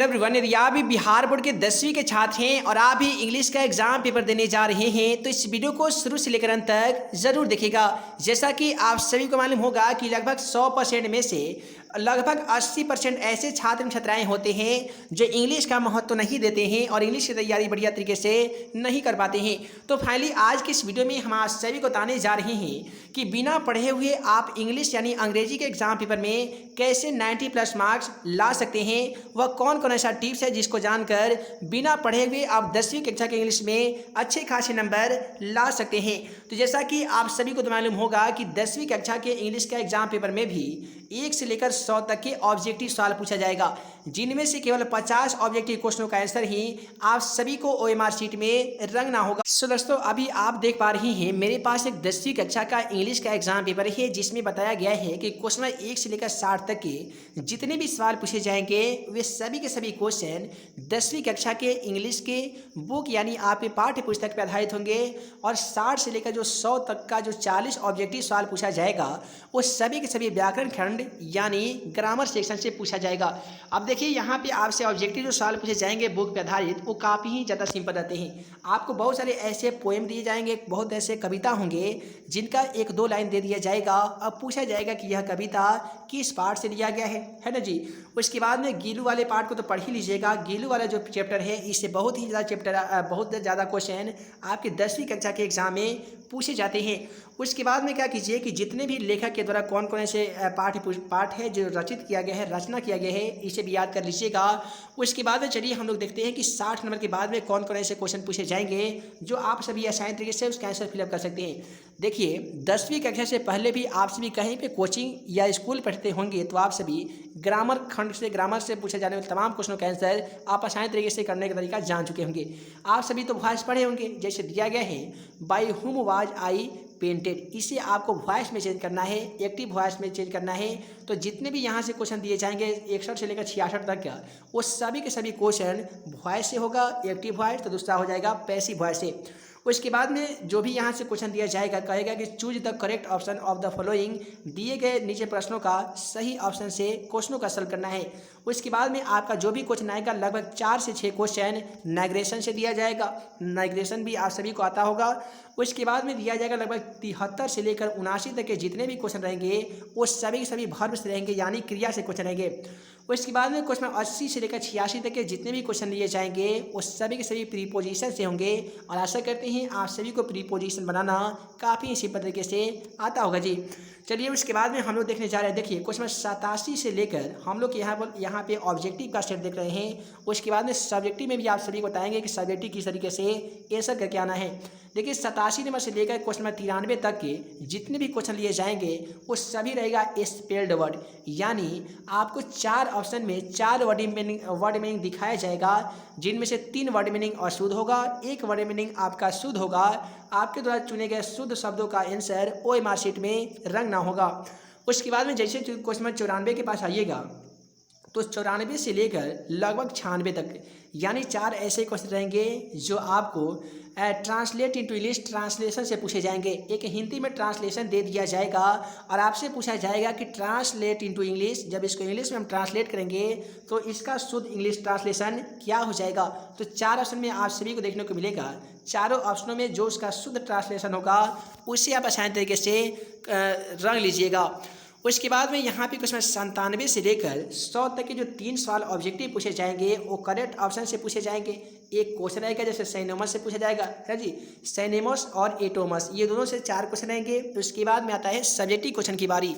Everyone, यदि आप भी बिहार बोर्ड के 10वीं के छात्र हैं और आप भी इंग्लिश का एग्जाम पेपर देने जा रहे हैं तो इस वीडियो को शुरू से लेकर अंत तक जरूर देखिएगा। जैसा कि आप सभी को मालूम होगा कि लगभग 100% में से लगभग 80% ऐसे छात्र छात्राएं होते हैं जो इंग्लिश का महत्व नहीं देते हैं और इंग्लिश की तैयारी बढ़िया तरीके से नहीं कर पाते हैं। तो फाइनली आज की इस वीडियो में हम आप सभी को बताने जा रहे हैं कि बिना पढ़े हुए आप इंग्लिश यानी अंग्रेजी के एग्जाम पेपर में कैसे 90+ मार्क्स ला सकते हैं। वह कौन कौन ऐसा टिप्स है जिसको जानकर बिना पढ़े हुए आप 10वीं कक्षा के इंग्लिश में अच्छे खासे नंबर ला सकते हैं। तो जैसा कि आप सभी को तो मालूम होगा कि 10वीं कक्षा के इंग्लिश का एग्जाम पेपर में भी 1 से लेकर 100 तक के ऑब्जेक्टिव सवाल पूछा जाएगा, जिनमें से केवल 50 ऑब्जेक्टिव क्वेश्चनों का आंसर ही आप सभी को OMR शीट में रंगना होगा। सो दोस्तों, अभी आप देख पा रहे हैं मेरे पास एक 10वीं कक्षा का इंग्लिश का एग्जाम पेपर है जिसमें बताया गया है कि क्वेश्चन 1 से लेकर 60 तक के जितने भी सवाल पूछे जाएंगे वे सभी के सभी क्वेश्चन 10वीं कक्षा के इंग्लिश के बुक यानी आपके पाठ्य पुस्तक पर आधारित होंगे और 60 से लेकर जो 100 तक का जो 40 ऑब्जेक्टिव सवाल पूछा जाएगा वो सभी के सभी व्याकरण खंड यानी ग्रामर सेक्शन से पूछा जाएगा। अब देखिए यहाँ पे आपसे ऑब्जेक्टिव जो सवाल पूछे जाएंगे बुक पे आधारित वो काफ़ी ही ज़्यादा सिंपल रहते हैं। आपको बहुत सारे ऐसे पोएम दिए जाएंगे, बहुत ऐसे कविता होंगे जिनका 1-2 लाइन दे दिया जाएगा। अब पूछा जाएगा कि यह कविता किस पार्ट से लिया गया है ना जी। उसके बाद में गीलू वाले पार्ट को तो पढ़ ही लीजिएगा। गीलू वाला जो चैप्टर है इससे बहुत ही ज़्यादा क्वेश्चन आपके 10वीं कक्षा के एग्जाम में पूछे जाते हैं। उसके बाद में क्या कीजिए कि जितने भी लेखक के द्वारा कौन कौन ऐसे पाठ है जो रचित किया गया है, रचना किया गया है, इसे भी याद कर लीजिएगा। उसके बाद में चलिए हम लोग देखते हैं कि 60 नंबर के बाद में कौन कौन ऐसे क्वेश्चन पूछे जाएंगे जो आप सभी आसान तरीके से उसका आंसर फिलअप कर सकते हैं। देखिए 10वीं कक्षा से पहले भी आप सभी कहीं पे कोचिंग या स्कूल पढ़ते होंगे तो आप सभी ग्रामर खंड से ग्रामर से पूछे जाने वाले तमाम क्वेश्चनों का आंसर आप आसान तरीके से करने का तरीका जान चुके होंगे। आप सभी तो वॉइस पढ़े होंगे, जैसे दिया गया है बाई हुम वाज आई पेंटेड, इसे आपको वॉइस में चेंज करना है, एक्टिव वॉइस में चेंज करना है। तो जितने भी यहाँ से क्वेश्चन दिए जाएंगे 61 से लेकर 66 तक का वो सभी के सभी क्वेश्चन वॉइस से होगा, एक्टिव वॉइस, तो दूसरा हो जाएगा पैसिव वॉइस से। उसके बाद में जो भी यहाँ से क्वेश्चन दिया जाएगा कहेगा कि choose the correct option of the following, दिए गए नीचे प्रश्नों का सही ऑप्शन से क्वेश्चनों का सॉल्व करना है। उसके बाद में आपका जो भी क्वेश्चन आएगा लगभग 4 से 6 क्वेश्चन नाइग्रेशन से दिया जाएगा। नाइग्रेशन भी आप सभी को आता होगा। उसके बाद में दिया जाएगा लगभग 73 से लेकर 79 तक के जितने भी क्वेश्चन रहेंगे वो सभी के सभी वर्ब से रहेंगे यानी क्रिया से क्वेश्चन रहेंगे। उसके बाद में क्वेश्चन 80 से लेकर 86 तक के जितने भी क्वेश्चन लिए जाएंगे वो सभी के सभी प्रीपोजिशन से होंगे और आशा करते हैं आप सभी को प्रीपोजिशन बनाना काफ़ी सिंपल तरीके से आता होगा जी। चलिए उसके बाद में हम लोग देखने जा रहे हैं। देखिए क्वेश्चन 87 से लेकर हम लोग यहाँ पे ऑब्जेक्टिव का सेट देख रहे हैं। उसके बाद में सब्जेक्टिव में भी आप सभी को बताएंगे कि सब्जेक्टिव किस तरीके से आंसर करके आना है। देखिए 87 नंबर से लेकर क्वेश्चन नंबर 93 तक के जितने भी क्वेश्चन लिए जाएंगे वो सभी रहेगा स्पेल्ड वर्ड, यानी आपको 4 ऑप्शन में 4 वर्ड मीनिंग दिखाया जाएगा, जिनमें से 3 वर्ड मीनिंग अशुद्ध होगा, 1 वर्ड मीनिंग आपका शुद्ध होगा। आपके द्वारा चुने गए शुद्ध शब्दों का आंसर OMR शीट में रंगना होगा। उसके बाद में जैसे क्वेश्चन नंबर 94 के पास आइएगा तो 94 से लेकर लगभग 96 तक यानी 4 ऐसे क्वेश्चन रहेंगे जो आपको ट्रांसलेट इनटू इंग्लिश ट्रांसलेशन से पूछे जाएंगे। एक हिंदी में ट्रांसलेशन दे दिया जाएगा और आपसे पूछा जाएगा कि ट्रांसलेट इनटू इंग्लिश, जब इसको इंग्लिश में हम ट्रांसलेट करेंगे तो इसका शुद्ध इंग्लिश ट्रांसलेशन क्या हो जाएगा। तो 4 ऑप्शन में आप सभी को देखने को मिलेगा। चारों ऑप्शनों में जो उसका शुद्ध ट्रांसलेशन होगा उसे आप आसान तरीके से रंग लीजिएगा। उसके बाद में यहाँ पे क्वेश्चन 97 से लेकर 100 तक के जो 3 सवाल ऑब्जेक्टिव पूछे जाएंगे वो करेक्ट ऑप्शन से पूछे जाएंगे। एक क्वेश्चन रहेगा जैसे साइनोमस से पूछा जाएगा है जी, साइनेमस और एटोमस, ये दोनों से 4 क्वेश्चन रहेंगे। उसके बाद में आता है सब्जेक्टिव क्वेश्चन की बारी।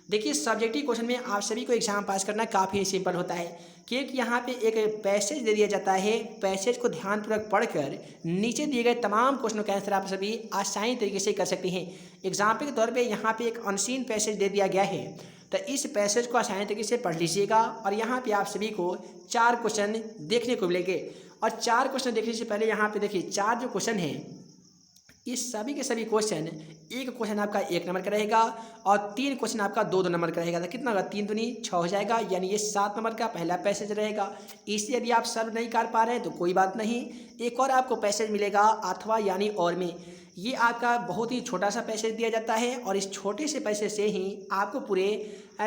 देखिए सब्जेक्टिव क्वेश्चन में आप सभी को एग्जाम पास करना काफ़ी सिंपल होता है, क्योंकि यहाँ पे एक पैसेज दे दिया जाता है। पैसेज को ध्यानपूर्वक पढ़कर नीचे दिए गए तमाम क्वेश्चनों का आंसर आप सभी आसानी तरीके से कर सकते हैं। एग्जाम्पल के तौर पे यहाँ पे एक अनसीन पैसेज दे दिया गया है, तो इस पैसेज को आसानी तरीके से पढ़ लीजिएगा और यहाँ पे आप सभी को 4 क्वेश्चन देखने को मिलेंगे। और 4 क्वेश्चन देखने से पहले यहाँ पे देखिए 4 जो क्वेश्चन हैं इस सभी के सभी क्वेश्चन, एक क्वेश्चन आपका 1 नंबर का रहेगा और 3 क्वेश्चन आपका 2-2 नंबर का रहेगा। तो कितना होगा, 3 दूनी 6 हो जाएगा, यानी ये 7 नंबर का पहला पैसेज रहेगा। इसे यदि आप सॉल्व नहीं कर पा रहे हैं तो कोई बात नहीं, एक और आपको पैसेज मिलेगा अथवा यानी और में। ये आपका बहुत ही छोटा सा पैसेज दिया जाता है और इस छोटे से पैसेज से ही आपको पूरे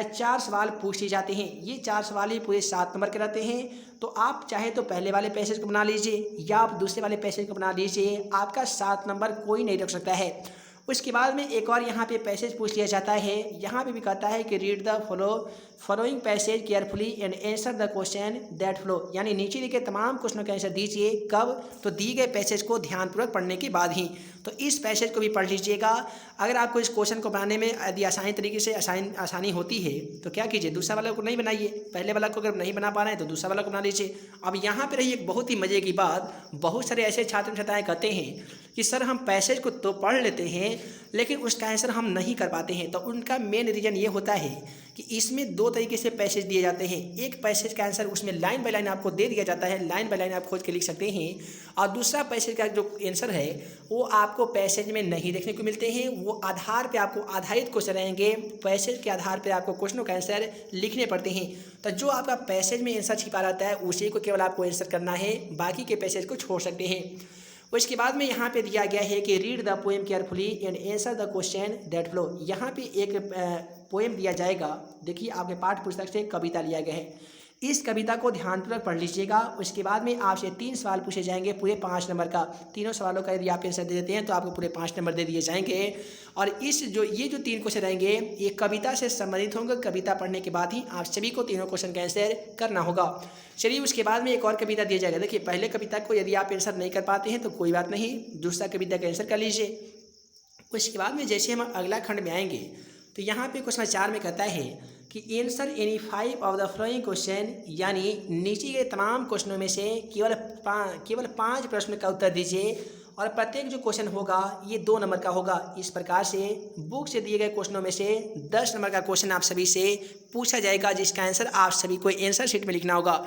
4 सवाल पूछ लिए जाते हैं। ये 4 सवाल ही पूरे 7 नंबर के रहते हैं। तो आप चाहे तो पहले वाले पैसेज को बना लीजिए या आप दूसरे वाले पैसेज को बना लीजिए, आपका 7 नंबर कोई नहीं रख सकता है। उसके बाद में एक और यहाँ पे पैसेज पूछ लिया जाता है। यहाँ पे भी कहता है कि read the following passage carefully and answer the question that flow, यानी नीचे लिखे तमाम क्वेश्चनों के आंसर दीजिए। कब? तो दिए गए पैसेज को ध्यानपूर्वक पढ़ने के बाद ही। तो इस पैसेज को भी पढ़ लीजिएगा। अगर आपको इस क्वेश्चन को बनाने में यदि आसानी तरीके से आसानी होती है तो क्या कीजिए, दूसरा वाला को नहीं बनाइए, पहले वाला को अगर नहीं बना पा रहे हैं तो दूसरा वाला को बना लीजिए। अब यहाँ पर रही एक बहुत ही मज़े की बात, बहुत सारे ऐसे छात्र छात्राएँ कहते हैं कि सर हम पैसेज को तो पढ़ लेते हैं लेकिन उसका आंसर हम नहीं कर पाते हैं। तो उनका मेन रीज़न ये होता है कि इसमें 2 तरीके से पैसेज दिए जाते हैं। एक पैसेज का आंसर उसमें लाइन बाय लाइन आपको दे दिया जाता है, लाइन बाय लाइन आप खोज के लिख सकते हैं, और दूसरा पैसेज का जो आंसर है वो आपको पैसेज में नहीं देखने को मिलते हैं। वो आधार पे आपको आधारित क्वेश्चन रहेंगे, पैसेज के आधार पर आपको क्वेश्चनों का आंसर लिखने पड़ते हैं। तो जो आपका पैसेज में आंसर छिपा रहता है उसी को केवल आपको आंसर करना है, बाकी के पैसेज को छोड़ सकते हैं। उसके बाद में यहाँ पे दिया गया है कि read the poem carefully and answer the question that flow. यहाँ पे एक पोएम दिया जाएगा। देखिए आपके पाठ्य पुस्तक से कविता लिया गया है। इस कविता को ध्यानपूर्वक पढ़ लीजिएगा। उसके बाद में आपसे 3 सवाल पूछे जाएंगे पूरे 5 नंबर का। तीनों सवालों का यदि आप आंसर दे देते हैं तो आपको पूरे 5 नंबर दे दिए जाएंगे। और ये जो 3 क्वेश्चन रहेंगे ये कविता से संबंधित होंगे। कविता पढ़ने के बाद ही आप सभी को तीनों क्वेश्चन का आंसर करना होगा। चलिए उसके बाद में एक और कविता दिया जाएगा। देखिए पहले कविता को यदि आप आंसर नहीं कर पाते हैं तो कोई बात नहीं, दूसरा कविता का आंसर कर लीजिए। उसके बाद में जैसे हम अगला खंड में आएंगे तो यहाँ पे क्वेश्चन 4 में कहता है कि answer any 5 of the following question, यानी नीचे के तमाम क्वेश्चनों में से केवल 5 प्रश्न का उत्तर दीजिए और प्रत्येक जो क्वेश्चन होगा ये 2 नंबर का होगा। इस प्रकार से बुक से दिए गए क्वेश्चनों में से 10 नंबर का क्वेश्चन आप सभी से पूछा जाएगा, जिसका आंसर आप सभी को आंसर शीट में लिखना होगा।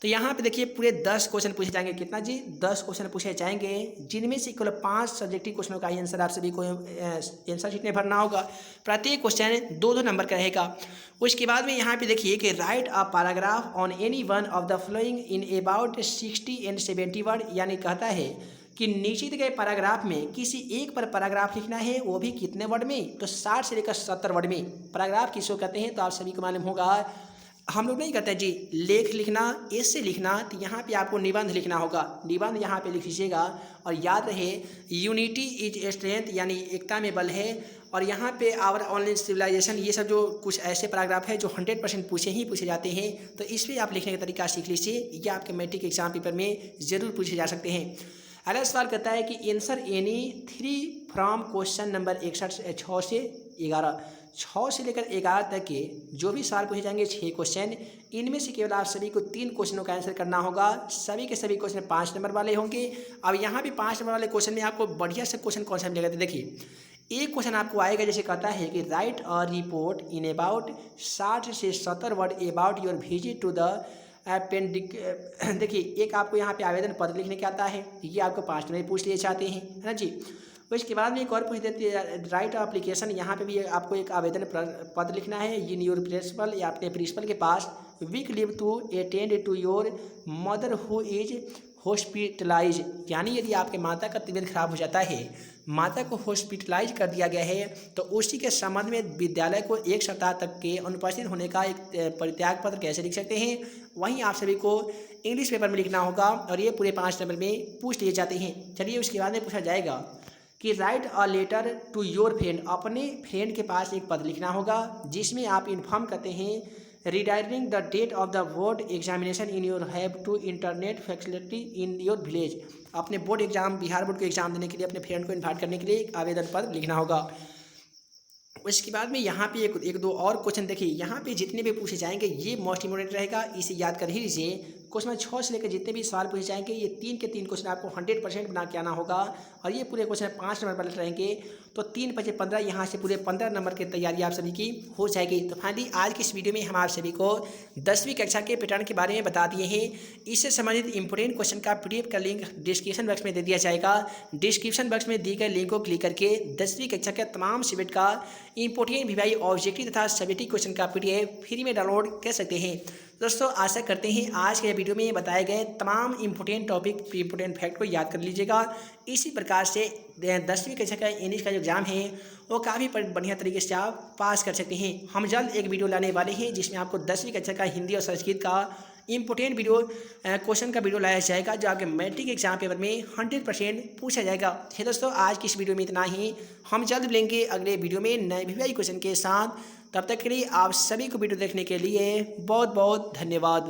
तो यहाँ पे देखिए पूरे 10 क्वेश्चन पूछे जाएंगे। कितना जी? 10 क्वेश्चन पूछे जाएंगे, जिनमें से केवल 5 सब्जेक्टिव क्वेश्चनों का आंसर आप सभी को आंसर शीट में भरना होगा। प्रत्येक क्वेश्चन 2-2 नंबर का रहेगा। उसके बाद में यहाँ पे देखिए कि write a paragraph on any one of the following in about 60 and 70 word, यानी कहता है कि नीचे दिए गए पैराग्राफ में किसी एक पर पैराग्राफ लिखना है, वो भी कितने वर्ड में? तो 60 से लेकर 70 वर्ड में। पैराग्राफ किसको कहते हैं तो आप सभी को मालूम होगा। हम लोग नहीं कहते हैं जी लेख लिखना, ऐसे लिखना, तो यहाँ पे आपको निबंध लिखना होगा। निबंध यहाँ पे लिख लीजिएगा और याद रहे यूनिटी इज स्ट्रेंथ, यानी एकता में बल है। और यहाँ पे आवर ऑनलाइन सिविलाइजेशन, ये सब जो कुछ ऐसे पैराग्राफ है जो 100% पूछे जाते हैं। तो इस पर आप लिखने का तरीका सीख लीजिए, ये आपके मैट्रिक एग्जाम पेपर में ज़रूर पूछे जा सकते हैं। अगला सवाल कहता है कि answer any 3 from question number 61 6 से 11, 6 से लेकर 11 तक के जो भी सवाल पूछे जाएंगे 6 क्वेश्चन, इनमें से केवल आप सभी को 3 क्वेश्चनों का आंसर करना होगा। सभी के सभी क्वेश्चन 5 नंबर वाले होंगे। अब यहाँ भी 5 नंबर वाले क्वेश्चन में आपको बढ़िया से क्वेश्चन कौन सा मिलेगा? तो देखिए एक क्वेश्चन आपको आएगा, जैसे कहता है कि write a report in about 60 से 70 word about your visit to the appendix. देखिए एक आपको यहाँ पे आवेदन पत्र लिखने के आता है, ये आपको 5 नंबर पूछ लिए जाते हैं, है ना जी। उसके बाद में एक और पूछ देते हैं राइट एप्लीकेशन, यहाँ पे भी आपको एक आवेदन पत्र लिखना है इन योर प्रिंसिपल, या अपने प्रिंसिपल के पास week leave to attend to your mother who is hospitalise, यानी यदि आपके माता का तबीयत खराब हो जाता है, माता को हॉस्पिटलाइज कर दिया गया है, तो उसी के संबंध में विद्यालय को 1 सप्ताह तक के अनुपस्थित होने का एक परित्याग पत्र कैसे लिख सकते हैं, वहीं आप सभी को इंग्लिश पेपर में लिखना होगा और ये पूरे 5 नंबर में पूछ लिए जाते हैं। चलिए उसके बाद में पूछा जाएगा कि write a letter to your friend, अपने फ्रेंड के पास एक पत्र लिखना होगा जिसमें आप इन्फॉर्म करते हैं regarding the date of the board examination in your have to internet facility in your village. अपने बोर्ड एग्जाम, बिहार बोर्ड के एग्जाम देने के लिए अपने फ्रेंड को इन्वाइट करने के लिए एक आवेदन पत्र लिखना होगा। उसके बाद में यहाँ पे एक दो और क्वेश्चन देखिए, यहाँ पे जितने भी पूछे जाएंगे ये मोस्ट इम्पोर्टेंट रहेगा, इसे याद कर ही लीजिए। क्वेश्चन 6 से लेकर जितने भी सवाल पूछे जाएंगे ये 3 के 3 क्वेश्चन आपको 100% बना के आना होगा और ये पूरे क्वेश्चन 5 नंबर पर रहेंगे। तो 3 5 15, यहाँ से पूरे 15 नंबर की तैयारी आप सभी की हो जाएगी। तो फाइनली आज की इस वीडियो में हम आप सभी को 10वीं कक्षा के पैटर्न के बारे में बता दिए हैं। इससे संबंधित इंपोर्टेंट क्वेश्चन का PDF का लिंक डिस्क्रिप्शन बॉक्स में दे दिया जाएगा। डिस्क्रिप्शन बॉक्स में दी गए लिंक को क्लिक करके 10वीं कक्षा के तमाम सब्जेक्ट का इंपोर्टेंट VVI ऑब्जेक्टिव तथा सब्जेक्टिव क्वेश्चन का PDF फ्री में डाउनलोड कर सकते हैं। दोस्तों आशा करते हैं आज के वीडियो में बताए गए तमाम इम्पोर्टेंट टॉपिक इम्पोर्टेंट फैक्ट को याद कर लीजिएगा। इसी प्रकार से 10वीं कक्षा का इंग्लिश का जो एग्ज़ाम है वो काफ़ी बढ़िया तरीके से आप पास कर सकते हैं। हम जल्द एक वीडियो लाने वाले हैं जिसमें आपको 10वीं कक्षा का हिंदी और संस्कृत का इम्पोर्टेंट वीडियो क्वेश्चन का वीडियो लाया जाएगा जो आपके मैट्रिक एग्जाम पेपर में 100% पूछा जाएगा। है दोस्तों आज की इस वीडियो में इतना ही। हम जल्द मिलेंगे अगले वीडियो में नए वीवीआई क्वेश्चन के साथ। तब तक के लिए आप सभी को वीडियो देखने के लिए बहुत बहुत धन्यवाद।